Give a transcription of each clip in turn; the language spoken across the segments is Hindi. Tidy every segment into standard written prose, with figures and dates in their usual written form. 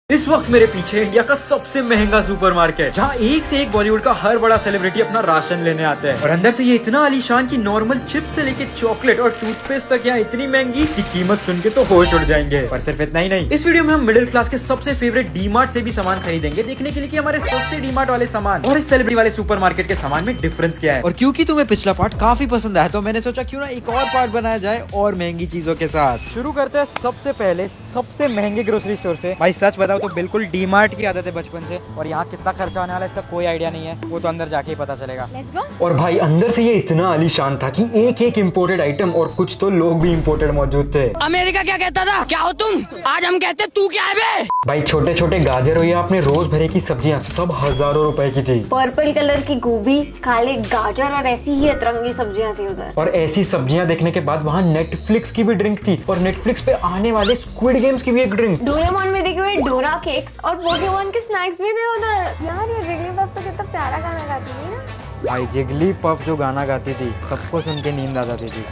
इस वक्त मेरे पीछे इंडिया का सबसे महंगा सुपरमार्केट, जहाँ एक से एक बॉलीवुड का हर बड़ा सेलिब्रिटी अपना राशन लेने आता है। और अंदर से ये इतना आलीशान कि नॉर्मल चिप्स से लेके चॉकलेट और टूथपेस्ट तक यहाँ इतनी महंगी कि कीमत सुन के तो होश उड़ जाएंगे। पर सिर्फ इतना ही नहीं, इस वीडियो में हम मिडिल क्लास के सबसे फेवरेट डीमार्ट से भी सामान खरीदेंगे, देखने के लिए कि हमारे सस्ते डीमार्ट वाले सामान और इस सेलिब्रिटी वाले सुपरमार्केट के सामान में डिफरेंस क्या है। और क्योंकि तुम्हें पिछला पार्ट काफी पसंद आया तो मैंने सोचा क्यों ना एक और पार्ट बनाया जाए और महंगी चीजों के साथ। शुरू करते हैं सबसे पहले सबसे महंगे ग्रोसरी स्टोर से। भाई सच बताओ तो बिल्कुल डीमार्ट की आदत है बचपन से, और यहाँ कितना खर्चा होने वाला है इसका कोई आइडिया नहीं है, वो तो अंदर जाके ही पता चलेगा। Let's go। और भाई अंदर से ये इतना आलीशान था कि एक एक इम्पोर्टेड आइटम और कुछ तो लोग भी इम्पोर्टेड मौजूद थे। अमेरिका क्या कहता था, क्या हो तुम, आज हम कहते तू क्या है बे? भाई छोटे छोटे गाजर हो या अपने रोज भरे की सब्जियां, सब हजारों रुपए की थी। पर्पल कलर की गोभी, काले गाजर और ऐसी ही अतरंगी सब्जियां थी उधर। और ऐसी सब्जियां देखने के बाद वहाँ नेटफ्लिक्स की भी ड्रिंक थी, और नेटफ्लिक्स पे आने वाले स्क्विड गेम्स की भी एक ड्रिंक। डोरेमोन में देखे हुए डोरा केक्स और पोकेमोन के स्नैक्स भी थे उधर। यार ये जिगली पफ तो कितना प्यारा गाना गाती थी ना। भाई जिगली पफ जो गाना गाती थी सबको सुन के नींद आ जाती थी।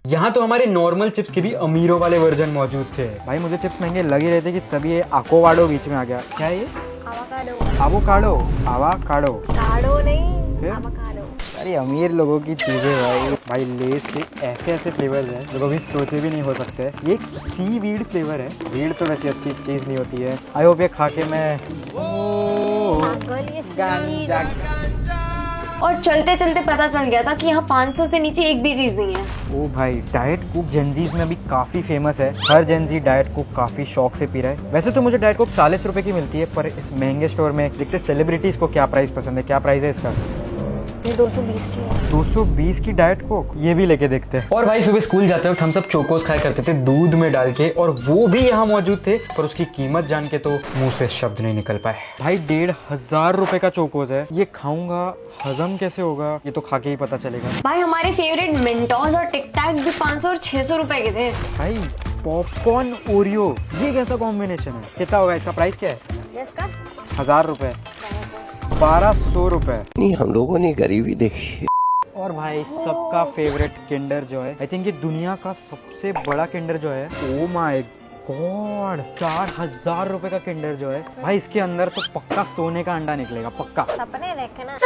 यहाँ तो हमारे नॉर्मल चिप्स के भी अमीरों वाले वर्जन मौजूद थे। भाई मुझे चिप्स महंगे लग ही रहे थे कि तभी ये आकोवाडो बीच में आ गया। क्या है ये? आवोकाडो। आवाकाडो काडो नहीं, फिर? आवाकाडो। अरे अमीर लोगों की चीजें भाई। भाई लेस के ऐसे ऐसे फ्लेवर्स हैं जो कभी सोचे भी नहीं हो सकते। ये सी वीड फ्लेवर है। वीड तो वैसे अच्छी चीज नहीं होती है। आई होप ये खा के मैं गांजा। और चलते चलते पता चल गया था कि यहाँ 500 से नीचे एक भी चीज नहीं है। ओ भाई डाइट कोक जेनजीज में अभी काफी फेमस है। हर जेनजी डाइट कोक काफी शौक से पी रहा है। वैसे तो मुझे डाइट कोक 40 रुपए की मिलती है, पर इस महंगे स्टोर में देखते सेलिब्रिटीज को क्या प्राइस पसंद है। क्या प्राइस है इसका? ये 220 की है। 220 की डाइट कोक, ये भी लेके देखते हैं। और भाई सुबह स्कूल जाते वक्त हम सब चोकोस खाया करते थे दूध में डाल के, और वो भी यहाँ मौजूद थे, पर उसकी कीमत जान के तो मुंह से शब्द नहीं निकल पाए। भाई 1500 रुपए का चोकोस है। ये खाऊंगा हजम कैसे होगा, ये तो खा के ही पता चलेगा। भाई हमारे फेवरेट मेंटोस और टिक टैक भी 500 और 600 रुपए के थे। भाई पॉपकॉर्न ओरियो, ये कैसा कॉम्बिनेशन है? कितना होगा इसका प्राइस? क्या है इसका? 1000 रुपए, 1200 रुपए। नहीं, हम लोगों ने गरीबी देखी है। और भाई सबका फेवरेट किंडर जो है, आई थिंक ये दुनिया का सबसे बड़ा किंडर जो है। ओ माय गॉड, 4000 रुपए का किंडर जो है भाई, इसके अंदर तो पक्का सोने का अंडा निकलेगा, पक्का। सपने देखना।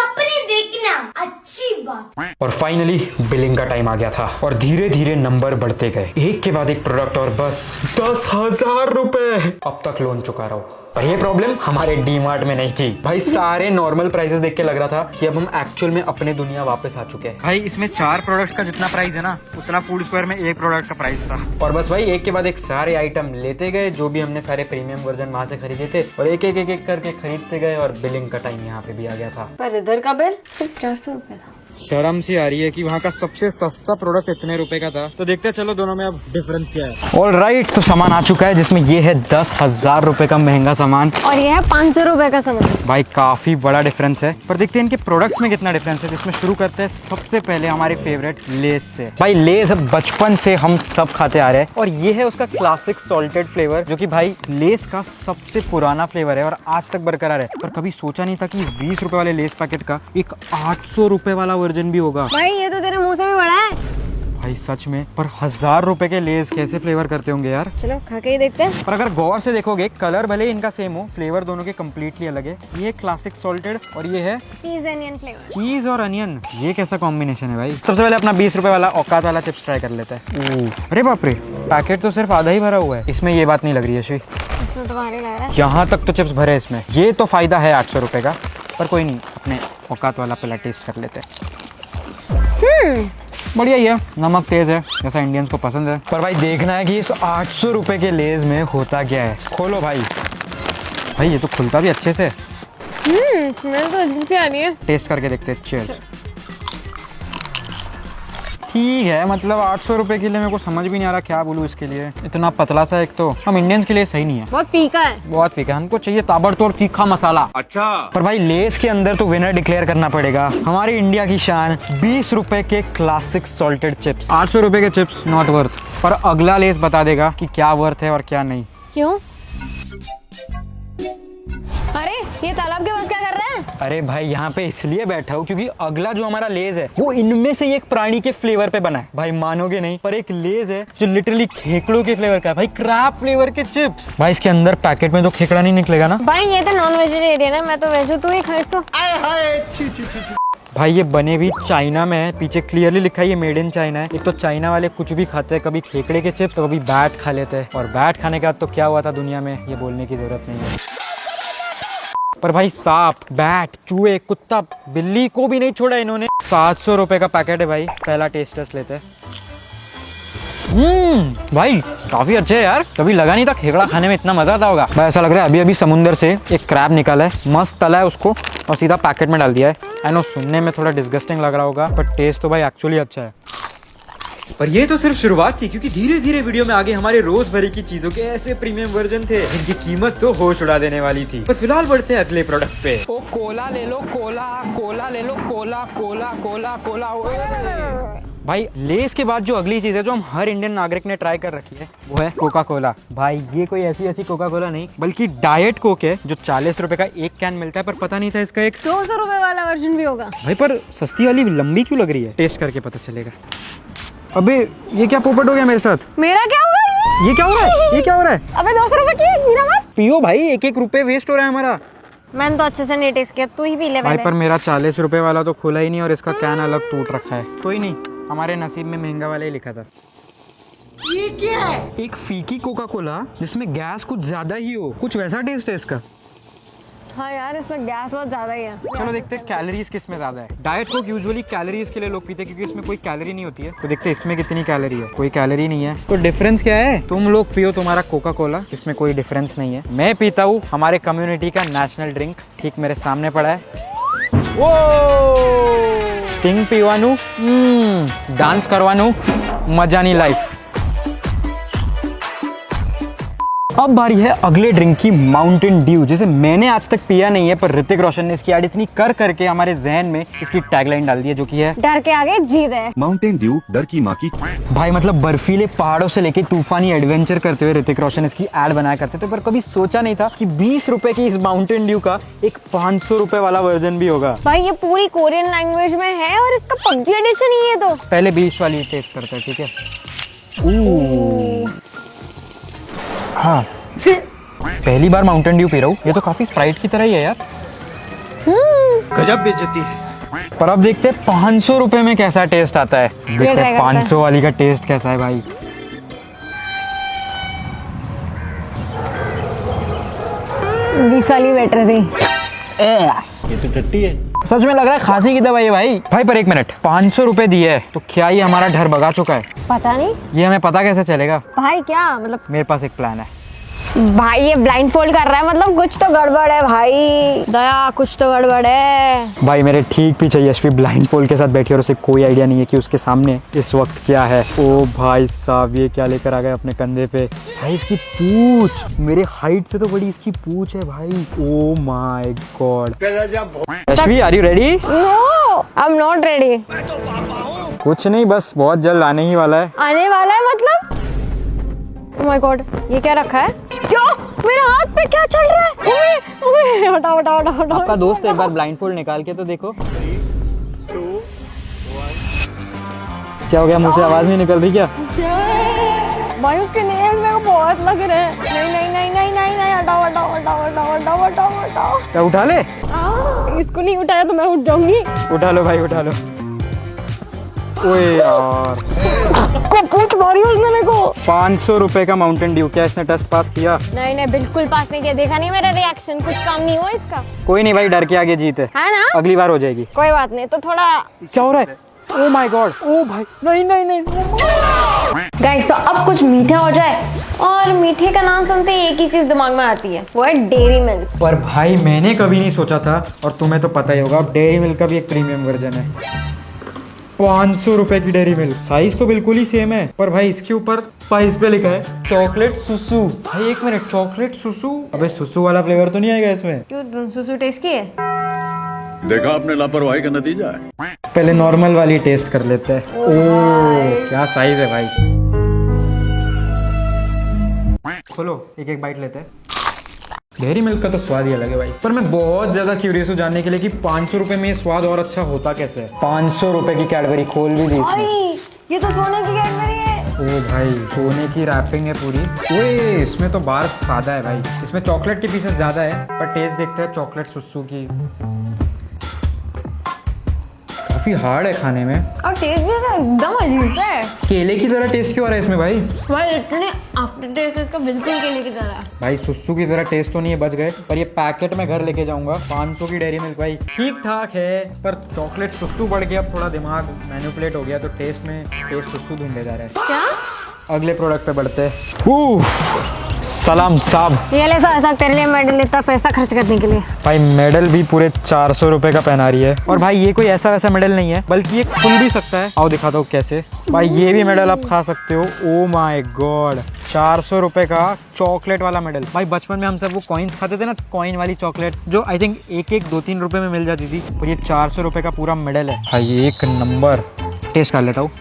अच्छी बात। और फाइनली बिलिंग का टाइम आ गया था, और धीरे धीरे नंबर बढ़ते गए, एक के बाद एक प्रोडक्ट, और बस 10,000 रुपए। अब तक लोन चुका रहा हूँ, पर ये प्रॉब्लम हमारे डीमार्ट में नहीं थी। भाई सारे नॉर्मल प्राइसेस देख के लग रहा था कि अब हम एक्चुअल में अपने दुनिया वापस आ चुके हैं। भाई इसमें 4 प्रोडक्ट्स का जितना प्राइस है ना, उतना फूड स्क्वायर में एक प्रोडक्ट का प्राइस था। और बस भाई एक के बाद एक सारे आइटम लेते गए, जो भी हमने सारे प्रीमियम वर्जन वहाँ से खरीदे थे, और एक एक करके खरीदते गए, और बिलिंग का टाइम यहाँ पे भी आ गया था। पर इधर का बिल सिर्फ 400 रुपए था। शर्म सी आ रही है कि वहाँ का सबसे सस्ता प्रोडक्ट इतने रुपए का था। तो देखते हैं चलो दोनों में अब डिफरेंस क्या है। ऑल राइट, तो सामान आ चुका है, जिसमें ये है 10,000 रुपए का महंगा सामान, और ये है 500 रुपए का सामान। भाई काफी बड़ा डिफरेंस है। पर देखते हैं इनके प्रोडक्ट्स में कितना डिफरेंस है। जिसमें शुरू करते हैं सबसे पहले हमारे फेवरेट लेस से। भाई लेस बचपन से हम सब खाते आ रहे हैं, और ये है उसका क्लासिक सॉल्टेड फ्लेवर, जो कि भाई लेस का सबसे पुराना फ्लेवर है और आज तक बरकरार है। पर कभी सोचा नहीं था कि 20 रुपए वाले लेस पैकेट का एक 800 रुपए वाला वर्जन भी होगा। भाई ये तो तेरे मुंह से भी बड़ा है। भाई सच में, पर 1000 रुपए के लेस कैसे फ्लेवर करते होंगे यार। चलो खा के ही देखते हैं। पर अगर गौर से देखोगे, कलर भले इनका सेम हो, फ्लेवर दोनों के कम्प्लीटली अलग है। ये क्लासिक सॉल्टेड और ये है चीज अनियन फ्लेवर। चीज और अनियन। ये कैसा कॉम्बिनेशन है भाई। सबसे पहले अपना 20 रुपए वाला औकात वाला चिप्स ट्राई कर लेते हैं। अरे बाप रे, पैकेट तो सिर्फ आधा ही भरा हुआ है। इसमें ये बात नहीं लग रही है श्री, इसमें तो भारी लग रहा है। यहाँ तक तो चिप्स भरे इसमें। ये तो फायदा है 800 रुपए का, पर कोई नहीं, अपने औकात वाला पहला टेस्ट कर लेते हैं। बढ़िया ही है, नमक तेज है जैसा इंडियंस को पसंद है। पर भाई देखना है कि इस 800 रुपए के लेज में होता क्या है। खोलो भाई। भाई ये तो खुलता भी अच्छे से। स्मेल तो अजीब सी आ रही है। टेस्ट करके देखते हैं। चीयर्स। ठीक है, मतलब 800 रुपए के लिए मेरे को समझ भी नहीं आ रहा क्या बोलूँ इसके लिए। इतना पतला सा, एक तो हम इंडियंस के लिए सही नहीं है। बहुत तीखा है। बहुत तीखा, हमको चाहिए ताबड़तोड़ तीखा मसाला। अच्छा। पर भाई लेस के अंदर तो विनर डिक्लेयर करना पड़ेगा, हमारे इंडिया की शान, 20 रुपए के क्लासिक सॉल्टेड चिप्स। 800 रुपए के चिप्स नॉट वर्थ, पर अगला लेस बता देगा कि क्या वर्थ है और क्या नहीं। क्यों? अरे ये तालाब के पास क्या कर रहा है? अरे भाई यहाँ पे इसलिए बैठा हूँ क्योंकि अगला जो हमारा लेज है वो इनमें से एक प्राणी के फ्लेवर पे बना है। भाई मानोगे नहीं, पर एक लेज है जो लिटरली खेकड़ों के फ्लेवर का है भाई, क्रैब फ्लेवर के चिप्स। भाई इसके अंदर पैकेट में तो खेकड़ा नहीं निकलेगा ना? भाई ये तो नॉन वेजिटेरियन है, मैं तो वेज हूँ, तू ही खाइस तो। भाई ये बने भी चाइना में है, पीछे क्लियरली लिखा है ये मेड इन चाइना है। एक तो चाइना वाले कुछ भी खाते हैं, कभी खेकड़े के चिप्स तो कभी बैट खा लेते हैं, और बैट खाने के बाद तो क्या हुआ था दुनिया में ये बोलने की जरूरत नहीं है। पर भाई सांप, बैट, चूहे, कुत्ता, बिल्ली को भी नहीं छोड़ा इन्होंने। 700 रुपए का पैकेट है भाई। पहला टेस्ट लेते हैं। भाई काफी अच्छे है यार, कभी लगा नहीं था खेकड़ा खाने में इतना मजा आता होगा। भाई ऐसा लग रहा है अभी अभी समुंदर से एक क्रैब निकाला है, मस्त तला है उसको और सीधा पैकेट में डाल दिया है। आई नो सुनने में थोड़ा डिस्गस्टिंग लग रहा होगा, पर टेस्ट तो भाई एक्चुअली अच्छा है। पर ये तो सिर्फ शुरुआत थी, क्योंकि धीरे धीरे वीडियो में आगे हमारे रोज भरी की चीजों के ऐसे प्रीमियम वर्जन थे जिनकी कीमत तो होश उड़ा देने वाली थी। पर फिलहाल बढ़ते हैं अगले प्रोडक्ट पे। ओ कोला ले लो, कोला कोला ले लो, कोला कोला कोला कोला। भाई लेस के बाद जो अगली चीज है जो हम हर इंडियन नागरिक ने ट्राई कर रखी है वो है कोका कोला। भाई ये कोई ऐसी ऐसी कोका कोला नहीं बल्कि डाइट कोक है जो 40 रुपए का एक कैन मिलता है, पर पता नहीं था इसका एक 200 रुपए वाला वर्जन भी होगा। भाई पर सस्ती वाली लंबी क्यों लग रही है? टेस्ट करके पता चलेगा। अबे ये क्या पोपट हो गया मेरे साथ? मेरा क्या होगा? ये क्या हो रहा है? ये क्या हो रहा है? अबे 200 रुपए की गिरा मत। पियो भाई, एक एक रुपए वेस्ट हो रहा है हमारा। मैंने तो अच्छे से नहीं टेस्ट किया, तू ही पी ले भाई पहले। पर मेरा 40 रुपए वाला तो खुला ही नहीं और इसका कैन अलग टूट रखा है। कोई नहीं, हमारे नसीब में महंगा वाला ही लिखा था। ये क्या है? एक फीकी कोका कोला जिसमें गैस कुछ ज्यादा ही हो, कुछ वैसा टेस्ट है इसका। हाँ यार इसमें गैस बहुत ज्यादा ही है। चलो देखते हैं कैलोरीज किसमें ज्यादा है। डाइट कोक यूजुअली कैलोरीज के लिए लोग पीते हैं क्योंकि इसमें कोई कैलोरी नहीं होती है। तो देखते हैं इसमें कितनी कैलोरी है। कोई कैलोरी नहीं है। तो डिफरेंस क्या है? तुम लोग पियो तुम्हारा कोका कोला, इसमें कोई डिफरेंस नहीं है। मैं पीता हूँ हमारे कम्युनिटी का नेशनल ड्रिंक, ठीक मेरे सामने पड़ा है। वो स्टिंग पीवानू, डांस करवानू, मजा नहीं लाइफ। अब बारी है अगले ड्रिंक की, माउंटेन ड्यू, जिसे मैंने आज तक पिया नहीं है पर ऋतिक रोशन ने इसकी ऐड इतनी कर करके हमारे जहन में इसकी टैगलाइन डाल दी है, जो कि है डर के आगे जीत है। माउंटेन ड्यू डर की माँ की। भाई मतलब बर्फीले पहाड़ों से लेके तूफानी एडवेंचर करते हुए ऋतिक रोशन इसकी ऐड बनाया करते थे, पर कभी सोचा नहीं था कि 20 रुपए की इस माउंटेन ड्यू का एक 500 रुपए वाला वर्जन भी होगा। भाई ये पूरी कोरियन लैंग्वेज में है और इसका पबजी एडिशन ही है। तो पहले 20 वाली टेस्ट करते हैं, ठीक है? हाँ पहली बार माउंटेन ड्यू पी रहा हूँ, ये तो काफी स्प्राइट की तरह ही है यार। गजब बेइज्जती है। पर अब देखते हैं 500 रुपए में कैसा टेस्ट आता है। देखते हैं 500 वाली का टेस्ट कैसा है भाई। 20 वाली बेटर थी। ये तो टट्टी है। सच में लग रहा है खांसी की दवाई है भाई। भाई पर एक मिनट, 500 रुपए दिए है तो क्या ये हमारा डर भगा चुका है? पता नहीं ये हमें पता कैसे चलेगा? भाई, क्या मतलब? मेरे पास एक प्लान है। भाई ये ब्लाइंड फोल्ड कर रहा है, मतलब कुछ तो गड़बड़ है भाई। दया कुछ तो गड़बड़ है। भाई मेरे ठीक पीछे यशवी ब्लाइंड फोल्ड के साथ बैठी और उसे कोई आइडिया नहीं है कि उसके सामने इस वक्त क्या है। ओ भाई साहब, ये क्या लेकर आ गए अपने कंधे पे? भाई इसकी पूंछ मेरे हाइट से तो बड़ी इसकी पूंछ है भाई। Oh my god. Yashvi are you ready? No I am not ready. कुछ नहीं, बस बहुत जल्द आने ही वाला है। आने वाला है मतलब? ओह माय गॉड, ये क्या रखा है? क्या मेरे हाथ पे क्या चल रहा है? ओए ओए, हटाओ हटाओ हटाओ हटाओ। आपका दोस्त एक बार ब्लाइंड फोल्ड निकाल के तो देखो। क्या हो गया? मुझे आवाज नहीं निकल रही क्या? भाई उसके नेल्स मेरे को बहुत लग रहे हैं। नहीं नहीं नहीं नहीं नहीं नहीं, हटाओ हटाओ हटाओ हटाओ हटाओ हटाओ हटाओ। क्या उठा ले? इसको नहीं उठाया तो मैं उठ जाऊंगी। उठा लो भाई, उठा लो। ओए यार, कुछ मारी उसने मेरे को। 500 रुपए का माउंटेन ड्यू, क्या इसने टेस्ट पास किया? नहीं नहीं, बिल्कुल पास नहीं किया। देखा नहीं मेरा रिएक्शन? कुछ काम नहीं हुआ इसका। कोई नहीं भाई, डर के आगे जीत है है ना? अगली बार हो जाएगी। कोई बात नहीं। तो थोड़ा क्या हो रहा है? ओ माय गॉड, ओ भाई, नहीं नहीं नहीं। गाइस, तो अब कुछ मीठा हो जाए, और मीठे का नाम सुनते ही एक ही चीज दिमाग में आती है, वो है डेयरी मिल्क। पर भाई मैंने कभी नहीं सोचा था, और तुम्हें तो पता ही होगा डेयरी मिल्क का भी एक प्रीमियम वर्जन है। 500 रुपए की डेयरी मिल्क, साइज तो बिल्कुल ही सेम है, पर भाई इसके ऊपर प्राइस पे लिखा है चॉकलेट सुसु। भाई एक मिनट, चॉकलेट सुसु? अबे सुसु वाला फ्लेवर तो नहीं आएगा इसमें? क्यों, सुसु टेस्ट की है? देखा आपने लापरवाही का नतीजा है। पहले नॉर्मल वाली टेस्ट कर लेते हैं। ओह क्या साइज है भाई। खोलो, एक एक बाइट लेते हैं। डेयरी मिल्क का तो स्वाद ही अलग है भाई, पर मैं बहुत ज्यादा क्यूरियस हूँ जानने के लिए कि 500 रुपए में ये स्वाद और अच्छा होता कैसे है। 500 रुपए की कैडबरी खोल भी दी इसने। भाई ये तो सोने की कैडबरी है। ओ भाई सोने की रैपिंग है पूरी। ओए इसमें तो बाहर सादा है भाई, इसमें चॉकलेट के पीसेस ज्यादा है, पर टेस्ट देखते हैं चॉकलेट सुस्सू की। काफी हार्ड है खाने में और टेस्ट भी एकदम अजीब है। केले की तरह टेस्ट क्यों आ रहा है इसमें भाई? भाई इतने आफ्टर टेस्ट इसका बिल्कुल केले की तरह है। भाई सुस्सू की तरह टेस्ट तो नहीं है, बच गए, पर ये पैकेट में घर लेके जाऊंगा। 500 की डेयरी मिल्क भाई ठीक ठाक है, पर चॉकलेट सुस्सू बढ़ गया, अब थोड़ा दिमाग मैनिपुलेट हो गया, तो टेस्ट में टेस्ट सुस्सू ढूंढे जा रहा है। क्या? अगले प्रोडक्ट पे बढ़ते हैं। सलाम साहब। ये ले साथ तेरे लिए मेडल इतना पैसा खर्च करने के लिए। भाई मेडल भी पूरे 400 रुपए का पहना रही है, और भाई ये कोई ऐसा वैसा मेडल नहीं है, बल्कि ये खुल भी सकता है। आओ दिखाता हूँ कैसे। भाई ये भी मेडल आप खा सकते हो। ओ माय गॉड, 400 रुपए का चॉकलेट वाला मेडल। भाई बचपन में हम सब वो कॉइन्स खाते थे ना, कॉइन वाली चॉकलेट जो आई थिंक एक 2-3 रुपए में मिल जाती थी, और ये 400 रुपए का पूरा मेडल है भाई। एक नंबर। टेस्ट कर लेता हूँ।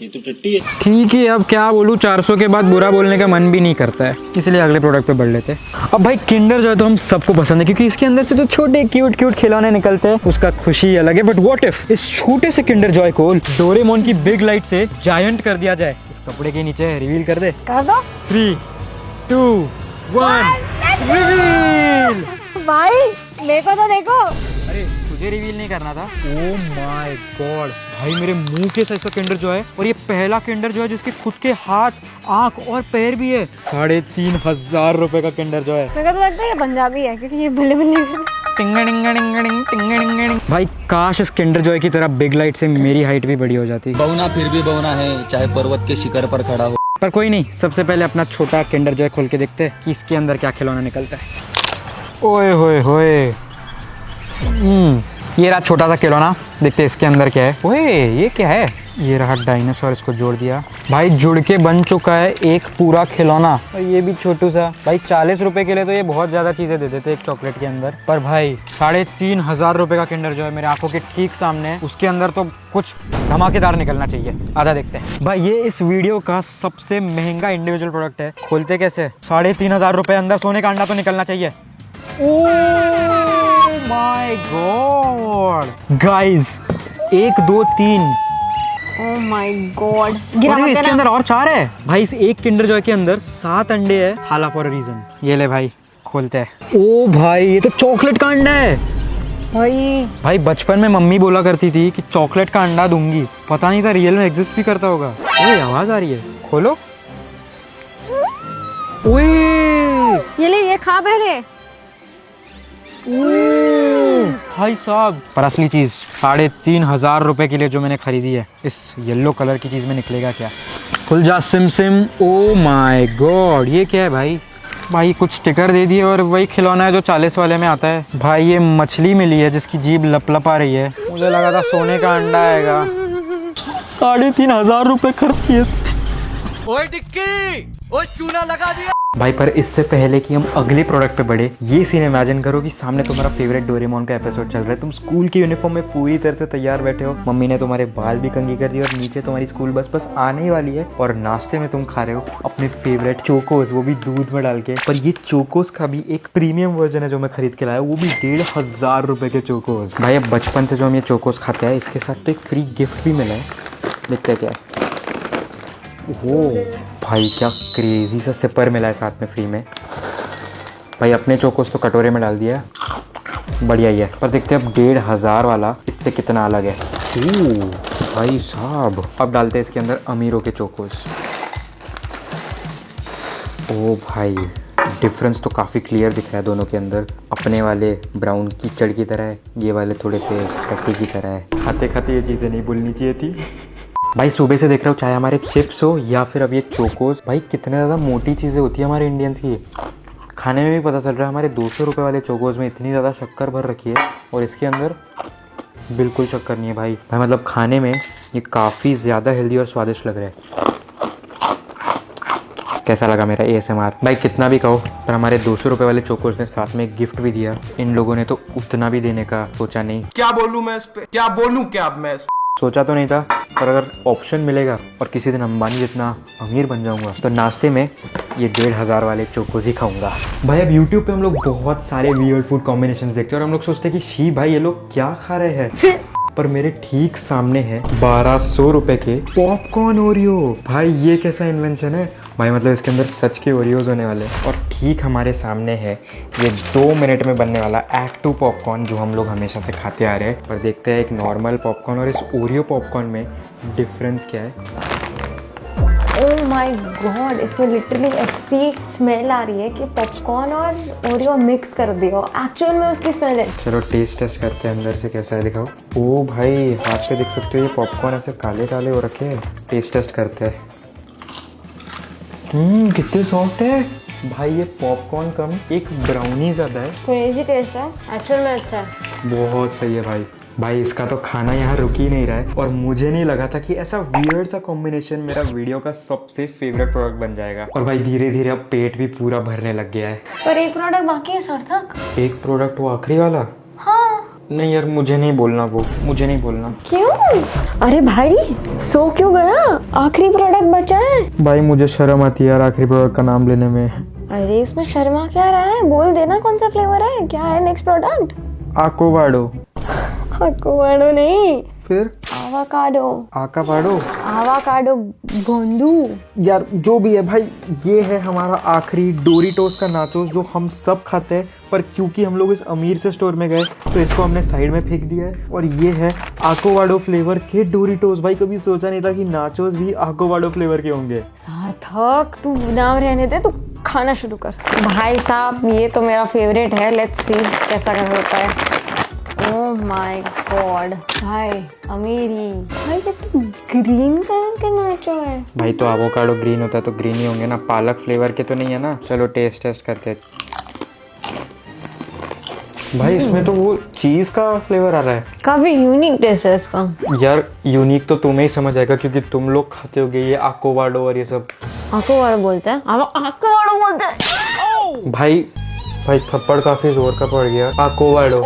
ये तो टट्टी है। ठीक है, अब क्या बोलूँ, 400 के बाद बुरा बोलने का मन भी नहीं करता है, इसलिए अगले प्रोडक्ट पे बढ़ लेते हैं। अब भाई किंडर जॉय तो हम सबको पसंद है, क्योंकि इसके अंदर से तो छोटे क्यूट खिलौने निकलते हैं, उसका खुशी अलग है। बट व्हाट इफ इस छोटे से किंडर जॉय को डोरेमोन की बिग लाइट से जायंट कर दिया जाए? इस कपड़े के नीचे रिवील कर दे। कर दो। 3, 2, 1 रिवील। भाई देखो तो देखो। अरे तुझे रिवील नहीं करना था? ओ माय गॉड भाई, मेरे मुंह के साइज का किंडर जॉय है, और ये पहला किंडर जॉय जिसके खुद के हाथ, आंख और पैर भी है। 3,500 रुपए का किंडर जॉय है। मेरे को तो लगता है ये पंजाबी है, क्योंकि ये बल्ले बल्ले भाई काश इस किंडर जॉय की तरह बिग लाइट से मेरी हाइट भी बड़ी हो जाती। बौना फिर भी बौना है, चाहे पर्वत के शिखर पर खड़ा हो। पर कोई नहीं, सबसे पहले अपना छोटा किंडर जॉय खोल के देखते हैं कि इसके अंदर क्या खिलौना निकलता है। ओए होए होए, ये रहा छोटा सा खिलौना, देखते हैं इसके अंदर क्या है। ओए ये क्या है? ये रहा डायनासोर, इसको जोड़ दिया भाई, जुड़ के बन चुका है एक पूरा खिलौना। और ये भी छोटू सा। भाई 40 रुपए के लिए तो ये बहुत ज्यादा चीजें दे देते एक चॉकलेट के अंदर, पर भाई 3,500 रुपए का किंडर जॉय मेरे आंखों के ठीक सामने है, उसके अंदर तो कुछ धमाकेदार निकलना चाहिए। आजा देखते हैं। भाई ये इस वीडियो का सबसे महंगा इंडिविजुअल प्रोडक्ट है। खोलते कैसे? 3,500 रुपए, अंदर सोने का अंडा तो निकलना चाहिए। My God guys, 1 2 3। Oh my God, अरे इसके अंदर और 4 है भाई। इस एक किंडर जॉय के अंदर 7 अंडे है, हाला फॉर अ रीजन। ये ले भाई, खोलते हैं। ओ भाई ये तो चॉकलेट का अंडा है। भाई बचपन में मम्मी बोला करती थी कि चॉकलेट का अंडा दूंगी, पता नहीं था रियल में एग्जिस्ट भी करता होगा। ओए आवाज आ रही है, खोलो। ओए ये ले, ये खा पहले। भाई साहब, पर असली चीज 3,500 रुपए के लिए जो मैंने खरीदी है, इस येलो कलर की चीज में निकलेगा क्या? खुल जा SIM SIM. O my God, ये क्या है भाई? भाई कुछ स्टिकर दे दिए, और वही खिलौना है जो 40 वाले में आता है। भाई ये मछली मिली है जिसकी जीभ लपलपा रही है, मुझे लगा था सोने का अंडा आएगा। 3,500 रुपए खर्च किए। ओए टिक्की, ओए चूना लगा दिया। भाई पर इससे पहले कि हम अगले प्रोडक्ट पे बढ़े, ये सीन इमेजिन करो कि सामने तुम्हारा फेवरेट डोरेमोन का एपिसोड चल रहा है, तुम स्कूल की यूनिफॉर्म में पूरी तरह से तैयार बैठे हो, मम्मी ने तुम्हारे बाल भी कंघी कर दिए, और नीचे तुम्हारी स्कूल बस आने ही वाली है, और नाश्ते में तुम खा रहे हो अपने फेवरेट चोकोस, वो भी दूध में डाल के। पर ये चोकोस का भी एक प्रीमियम वर्जन है जो मैं खरीद के लाया, वो भी 1,500 रुपए के चोकोस। भाई अब बचपन से जो हम ये चोकोस खाते हैं, इसके साथ तो एक फ्री गिफ्ट भी मिला है, देखते हैं क्या है। ओह भाई क्या क्रेजी सा सिपर मिला है साथ में फ्री में। भाई अपने चोकोस तो कटोरे में डाल दिया, बढ़िया ही है, पर देखते हैं अब 1,500 वाला इससे कितना अलग है। ओह भाई साहब, अब डालते हैं इसके अंदर अमीरों के चोकोस। ओ भाई डिफरेंस तो काफ़ी क्लियर दिख रहा है दोनों के अंदर। अपने वाले ब्राउन कीचड़ की तरह है, ये वाले थोड़े से टट्टी की तरह है। खाते खाते ये चीज़ें नहीं भूलनी चाहिए थी। भाई सुबह से देख रहा हूँ, चाहे हमारे चिप्स हो या फिर अब ये चोकोस, भाई कितने ज़्यादा मोटी चीज़ें होती है हमारे इंडियंस की। खाने में भी पता चल रहा है, हमारे 200 रुपये वाले चोकोस में इतनी ज़्यादा शक्कर भर रखी है, और इसके अंदर बिल्कुल शक्कर नहीं है भाई। मतलब खाने में ये काफ़ी ज़्यादा हेल्दी और स्वादिष्ट लग रहा है। कैसा लगा मेरा ASMR? भाई कितना भी कहो, पर हमारे 200 रुपये वाले चोकोस ने साथ में एक गिफ्ट भी दिया। इन लोगों ने तो उतना भी देने का सोचा नहीं। क्या बोलूं मैं इस पे, क्या बोलूं क्या अब मैं? सोचा तो नहीं था, पर अगर ऑप्शन मिलेगा और किसी दिन अंबानी जितना अमीर बन जाऊंगा, तो नाश्ते में ये 1500 वाले चोकोज ही खाऊंगा। भाई अब YouTube पे हम लोग बहुत सारे वियर्ड फूड कॉम्बिनेशंस देखते हैं और हम लोग सोचते हैं कि शी भाई ये लोग क्या खा रहे हैं, पर मेरे ठीक सामने है 1200 रुपए के पॉपकॉर्न ओरियो। भाई ये कैसा इन्वेंशन है भाई, मतलब इसके अंदर सच के ओरियोज होने वाले हैं। और ठीक हमारे सामने है ये 2 मिनट में बनने वाला एक्ट 2 पॉपकॉर्न जो हम लोग हमेशा से खाते आ रहे हैं। पर देखते हैं एक नॉर्मल पॉपकॉर्न और इस ओरियो पॉपकॉर्न में डिफरेंस क्या है। ओह माय गॉड, इसमें लिटरली ऐसी स्मेल आ रही है कि पॉपकॉर्न और ओरियो मिक्स कर दिया एक्चुअल में उसकी स्मेल है। चलो टेस्ट करते हैं अंदर से कैसा है, दिखाओ। ओ भाई हाथ पे देख सकते हो ये पॉपकॉर्न ऐसे काले काले हो रखे हैं। टेस्ट करते हैं। कितने सॉफ्ट है भाई, ये पॉपकॉर्न कम एक ब्राउनी ज़्यादा है। क्रेजी टेस्ट है, एक्चुअल में अच्छा है। बहुत सही है भाई इसका तो खाना यहाँ रुक ही नहीं रहा है। और मुझे नहीं लगा था कि ऐसा वियर्ड सा कॉम्बिनेशन मेरा वीडियो का सबसे फेवरेट प्रोडक्ट बन जाएगा। और भाई धीरे धीरे अब पेट भी पूरा भरने लग गया है। पर एक प्रोडक्ट बाकी है सार्थक। एक प्रोडक्ट वो आखिरी वाला? हाँ। नहीं यार मुझे नहीं बोलना, वो मुझे नहीं बोलना। क्यों? अरे भाई सो क्यों गया, आखिरी प्रोडक्ट बचा है। भाई मुझे शर्म आती है यार आखिरी प्रोडक्ट का नाम लेने में। अरे इसमें शर्मा क्या रहा है, बोल देना कौन सा फ्लेवर है, क्या है नेक्स्ट प्रोडक्ट? आकोवाडो। आकोवाडो नहीं, फिर आवाकाडो। आकावाडो, आवाकाडो बोंदू। यार जो भी है भाई, ये है हमारा आखिरी डोरिटोस का नाचोस जो हम सब खाते हैं। पर क्योंकि हम लोग इस अमीर से स्टोर में गए तो इसको हमने साइड में फेंक दिया है। और ये है आकोवाडो फ्लेवर के डोरिटोस। भाई कभी सोचा नहीं था कि नाचोस भी आकोवाडो फ्लेवर के होंगे। सार्थक तू नाम रहने दे, तू खाना शुरू कर। भाई साहब ये तो मेरा फेवरेट है, लेट्स सी कैसा कर होता है। ओह माय गॉड भाई अमीरी, भाई ये तो ग्रीन कलर के नाचो है। भाई तो एवोकाडो ग्रीन होता है तो ग्रीन ही होंगे ना, पालक फ्लेवर के तो नहीं है ना। चलो टेस्ट करते हैं। भाई इसमें तो वो चीज का फ्लेवर आ रहा है। काफी यूनिक टेस्ट है इसका। यार यूनिक तो तुम्हें ही समझ आएगा क्योंकि तुम लोग खाते होगे ये आकोवाडो और ये सब। आकोवाडो बोलते हैं, आकोवाडो बोलते हैं। भाई थप्पड़ काफी जोर का पड़ गया। आकोवाडो।